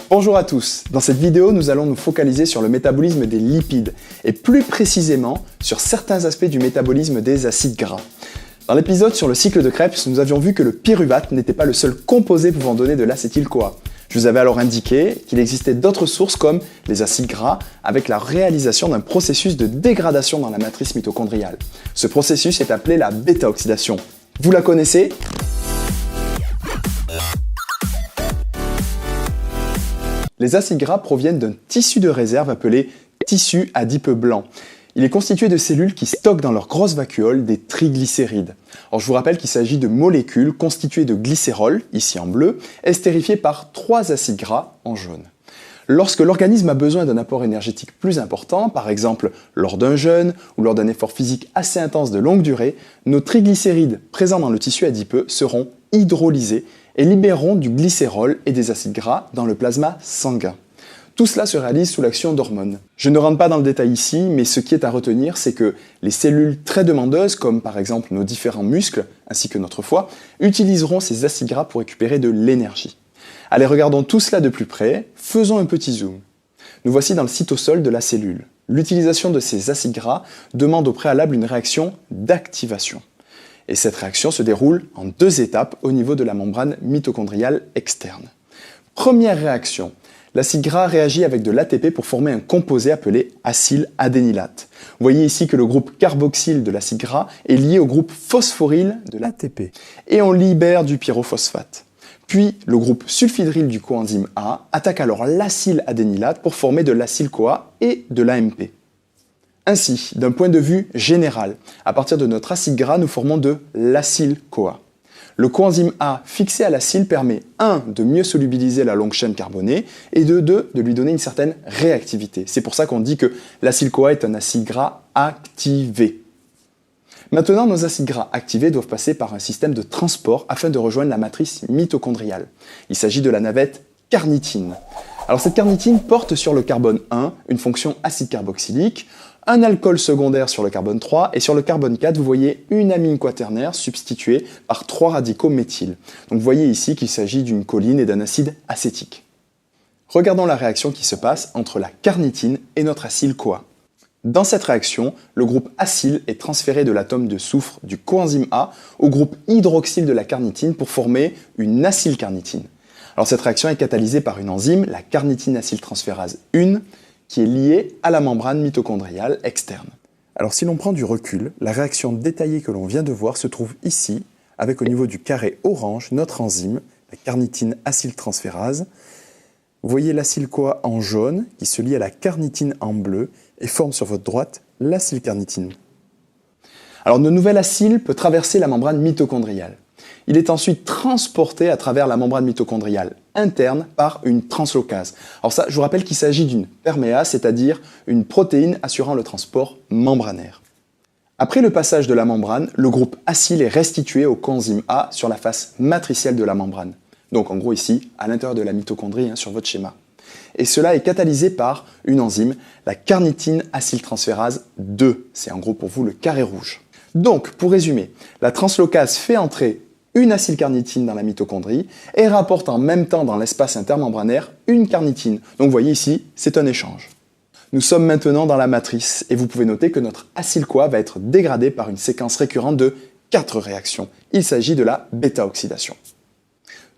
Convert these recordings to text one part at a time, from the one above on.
Bonjour à tous, dans cette vidéo nous allons nous focaliser sur le métabolisme des lipides et plus précisément sur certains aspects du métabolisme des acides gras. Dans l'épisode sur le cycle de Krebs, nous avions vu que le pyruvate n'était pas le seul composé pouvant donner de l'acétyl-CoA. Je vous avais alors indiqué qu'il existait d'autres sources comme les acides gras avec la réalisation d'un processus de dégradation dans la matrice mitochondriale. Ce processus est appelé la bêta-oxydation. Vous la connaissez ? Les acides gras proviennent d'un tissu de réserve appelé tissu adipeux blanc. Il est constitué de cellules qui stockent dans leur grosse vacuole des triglycérides. Alors je vous rappelle qu'il s'agit de molécules constituées de glycérol, ici en bleu, estérifiées par 3 acides gras en jaune. Lorsque l'organisme a besoin d'un apport énergétique plus important, par exemple lors d'un jeûne ou lors d'un effort physique assez intense de longue durée, nos triglycérides présents dans le tissu adipeux seront hydrolysés et libéreront du glycérol et des acides gras dans le plasma sanguin. Tout cela se réalise sous l'action d'hormones. Je ne rentre pas dans le détail ici, mais ce qui est à retenir, c'est que les cellules très demandeuses, comme par exemple nos différents muscles, ainsi que notre foie, utiliseront ces acides gras pour récupérer de l'énergie. Allez, regardons tout cela de plus près, faisons un petit zoom. Nous voici dans le cytosol de la cellule. L'utilisation de ces acides gras demande au préalable une réaction d'activation. Et cette réaction se déroule en 2 étapes au niveau de la membrane mitochondriale externe. Première réaction. L'acide gras réagit avec de l'ATP pour former un composé appelé acyle-adénylate. Vous voyez ici que le groupe carboxyle de l'acide gras est lié au groupe phosphoryle de l'ATP. Et on libère du pyrophosphate. Puis, le groupe sulfhydryl du coenzyme A attaque alors l'acyle-adénylate pour former de l'acyle-CoA et de l'AMP. Ainsi, d'un point de vue général, à partir de notre acide gras, nous formons de l'acyle-CoA. Le coenzyme A fixé à l'acyle permet 1. De mieux solubiliser la longue chaîne carbonée et 2. De lui donner une certaine réactivité. C'est pour ça qu'on dit que l'acyle-CoA est un acide gras activé. Maintenant, nos acides gras activés doivent passer par un système de transport afin de rejoindre la matrice mitochondriale. Il s'agit de la navette carnitine. Alors cette carnitine porte sur le carbone 1 une fonction acide carboxylique, un alcool secondaire sur le carbone 3 et sur le carbone 4, vous voyez une amine quaternaire substituée par 3 radicaux méthyl. Donc vous voyez ici qu'il s'agit d'une choline et d'un acide acétique. Regardons la réaction qui se passe entre la carnitine et notre acyle-CoA. Dans cette réaction, le groupe acyle est transféré de l'atome de soufre du coenzyme A au groupe hydroxyle de la carnitine pour former une acylcarnitine. Alors cette réaction est catalysée par une enzyme, la carnitine acyltransférase 1, qui est liée à la membrane mitochondriale externe. Alors si l'on prend du recul, la réaction détaillée que l'on vient de voir se trouve ici, avec au niveau du carré orange notre enzyme, la carnitine acyltransférase. Vous voyez l'acyle-CoA en jaune, qui se lie à la carnitine en bleu, et forme sur votre droite l'acylcarnitine. Alors le nouvel acyle peut traverser la membrane mitochondriale. Il est ensuite transporté à travers la membrane mitochondriale interne par une translocase. Alors ça, je vous rappelle qu'il s'agit d'une perméase, c'est-à-dire une protéine assurant le transport membranaire. Après le passage de la membrane, le groupe acyle est restitué au coenzyme A sur la face matricielle de la membrane. Donc en gros ici, à l'intérieur de la mitochondrie, sur votre schéma. Et cela est catalysé par une enzyme, la carnitine acyltransférase 2. C'est en gros pour vous le carré rouge. Donc, pour résumer, la translocase fait entrer une acylcarnitine dans la mitochondrie et rapporte en même temps dans l'espace intermembranaire une carnitine. Donc vous voyez ici, c'est un échange. Nous sommes maintenant dans la matrice et vous pouvez noter que notre acyle-CoA va être dégradé par une séquence récurrente de 4 réactions. Il s'agit de la bêta-oxydation.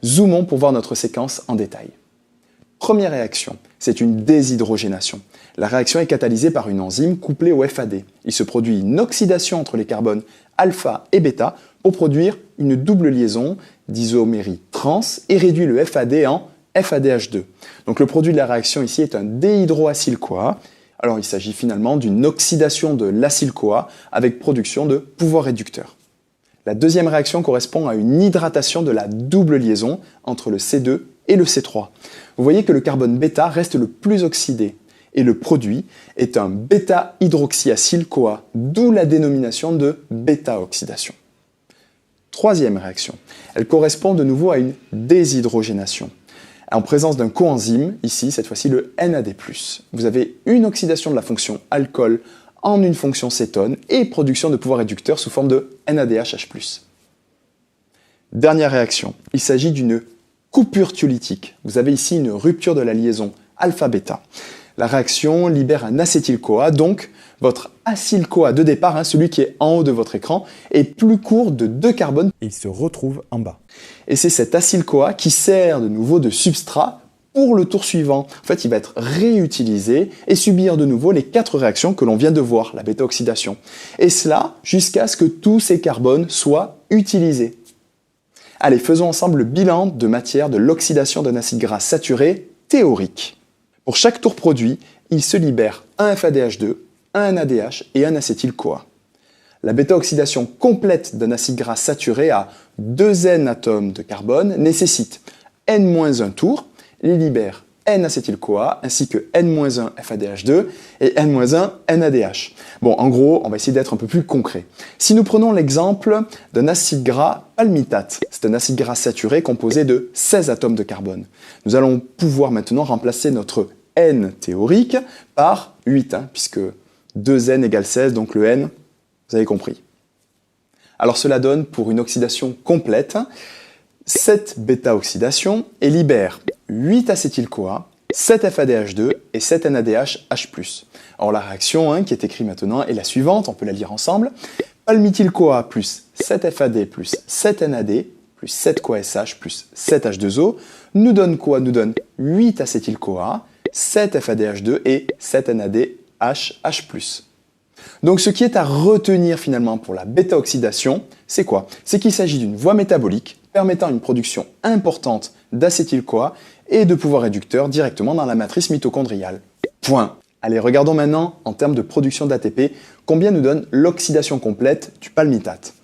Zoomons pour voir notre séquence en détail. Première réaction, c'est une déshydrogénation. La réaction est catalysée par une enzyme couplée au FAD. Il se produit une oxydation entre les carbones alpha et bêta pour produire une double liaison d'isomérie trans et réduit le FAD en FADH2. Donc le produit de la réaction ici est un déhydroacyle-CoA. Alors il s'agit finalement d'une oxydation de l'acyle-CoA avec production de pouvoir réducteur. La deuxième réaction correspond à une hydratation de la double liaison entre le C2 et le C3. Vous voyez que le carbone bêta reste le plus oxydé et le produit est un bêta-hydroxyacyle-CoA, d'où la dénomination de bêta-oxydation. Troisième réaction, elle correspond de nouveau à une déshydrogénation. En présence d'un coenzyme, ici cette fois-ci le NAD+. Vous avez une oxydation de la fonction alcool en une fonction cétone et production de pouvoir réducteur sous forme de NADH+. Dernière réaction, il s'agit d'une coupure thiolytique. Vous avez ici une rupture de la liaison alpha-bêta. La réaction libère un acétyl-CoA, donc votre acyl-CoA de départ, celui qui est en haut de votre écran, est plus court de 2 carbones et il se retrouve en bas. Et c'est cet acyl-CoA qui sert de nouveau de substrat pour le tour suivant. En fait, il va être réutilisé et subir de nouveau les 4 réactions que l'on vient de voir, la bêta-oxydation. Et cela jusqu'à ce que tous ces carbones soient utilisés. Allez, faisons ensemble le bilan de matière de l'oxydation d'un acide gras saturé théorique. Pour chaque tour produit, il se libère un FADH2, un NADH et un acétyl-CoA. La bêta-oxydation complète d'un acide gras saturé à 2 N atomes de carbone nécessite N-1 tours, il libère N-acétyl-CoA ainsi que N-1 FADH2 et N-1 NADH. Bon, en gros, on va essayer d'être un peu plus concret. Si nous prenons l'exemple d'un acide gras palmitate, c'est un acide gras saturé composé de 16 atomes de carbone. Nous allons pouvoir maintenant remplacer notre N théorique par 8, puisque 2N égale 16, donc le N, vous avez compris. Alors cela donne pour une oxydation complète 7 bêta-oxydation et libère 8 acétyl-CoA, 7 FADH2 et 7 NADH H+. Alors la réaction qui est écrite maintenant est la suivante, on peut la lire ensemble. Palmityl-CoA plus 7 FAD plus 7 NAD plus 7 CoASH plus 7 H2O nous donne quoi? Nous donne 8 acétyl-CoA, 7 FADH2 et 7 NADH H+. Donc ce qui est à retenir finalement pour la bêta-oxydation, c'est quoi? C'est qu'il s'agit d'une voie métabolique permettant une production importante d'acétyl-CoA et de pouvoir réducteur directement dans la matrice mitochondriale. Point. Allez, regardons maintenant en termes de production d'ATP, combien nous donne l'oxydation complète du palmitate.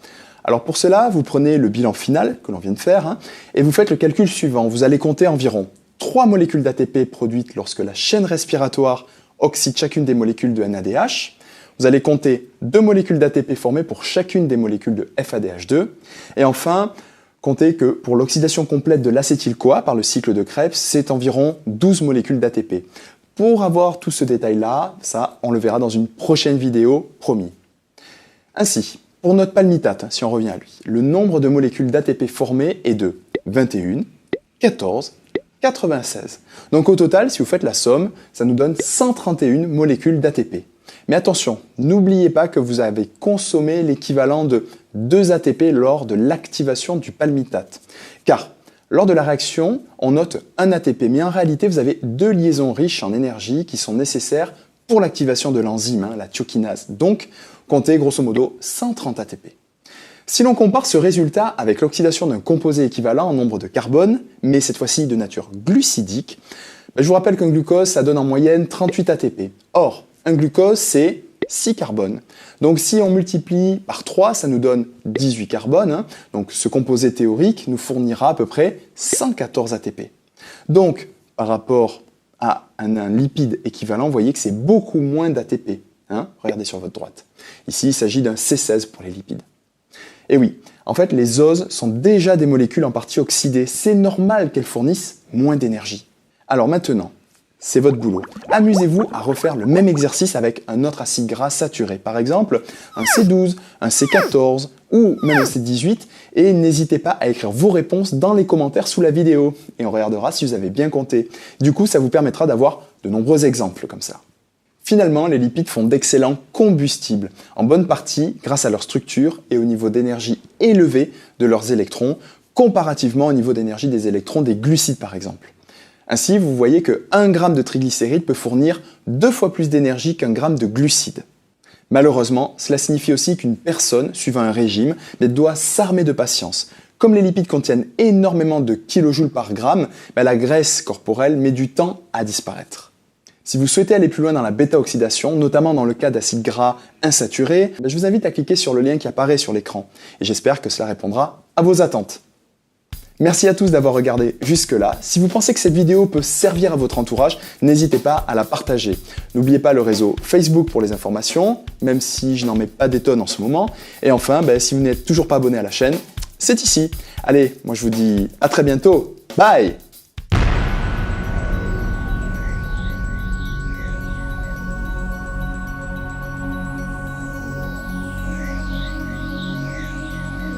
Alors pour cela, vous prenez le bilan final que l'on vient de faire et vous faites le calcul suivant. Vous allez compter environ 3 molécules d'ATP produites lorsque la chaîne respiratoire oxyde chacune des molécules de NADH. Vous allez compter 2 molécules d'ATP formées pour chacune des molécules de FADH2. Et enfin, comptez que pour l'oxydation complète de l'acétyl-CoA par le cycle de Krebs, c'est environ 12 molécules d'ATP. Pour avoir tout ce détail-là, ça, on le verra dans une prochaine vidéo, promis. Ainsi, pour notre palmitate, si on revient à lui, le nombre de molécules d'ATP formées est de 21, 14, 96. Donc au total, si vous faites la somme, ça nous donne 131 molécules d'ATP. Mais attention, n'oubliez pas que vous avez consommé l'équivalent de 2 ATP lors de l'activation du palmitate. Car lors de la réaction, on note 1 ATP, mais en réalité, vous avez 2 liaisons riches en énergie qui sont nécessaires pour l'activation de l'enzyme, la thiokinase. Donc, comptez grosso modo 130 ATP. Si l'on compare ce résultat avec l'oxydation d'un composé équivalent en nombre de carbone, mais cette fois-ci de nature glucidique, je vous rappelle qu'un glucose, ça donne en moyenne 38 ATP. Or, un glucose, c'est 6 carbones. Donc si on multiplie par 3, ça nous donne 18 carbones. Donc ce composé théorique nous fournira à peu près 114 ATP. Donc par rapport à un lipide équivalent, vous voyez que c'est beaucoup moins d'ATP. Regardez sur votre droite. Ici, il s'agit d'un C16 pour les lipides. Et oui, en fait, les oses sont déjà des molécules en partie oxydées. C'est normal qu'elles fournissent moins d'énergie. Alors maintenant, c'est votre boulot. Amusez-vous à refaire le même exercice avec un autre acide gras saturé. Par exemple, un C12, un C14 ou même un C18. Et n'hésitez pas à écrire vos réponses dans les commentaires sous la vidéo. Et on regardera si vous avez bien compté. Du coup, ça vous permettra d'avoir de nombreux exemples comme ça. Finalement, les lipides font d'excellents combustibles, en bonne partie grâce à leur structure et au niveau d'énergie élevé de leurs électrons, comparativement au niveau d'énergie des électrons des glucides par exemple. Ainsi, vous voyez que 1 g de triglycérides peut fournir 2 fois plus d'énergie qu'un gramme de glucides. Malheureusement, cela signifie aussi qu'une personne, suivant un régime, doit s'armer de patience. Comme les lipides contiennent énormément de kilojoules par gramme, la graisse corporelle met du temps à disparaître. Si vous souhaitez aller plus loin dans la bêta-oxydation, notamment dans le cas d'acides gras insaturés, je vous invite à cliquer sur le lien qui apparaît sur l'écran. Et j'espère que cela répondra à vos attentes. Merci à tous d'avoir regardé jusque-là. Si vous pensez que cette vidéo peut servir à votre entourage, n'hésitez pas à la partager. N'oubliez pas le réseau Facebook pour les informations, même si je n'en mets pas des tonnes en ce moment. Et enfin, si vous n'êtes toujours pas abonné à la chaîne, c'est ici. Allez, moi je vous dis à très bientôt. Bye!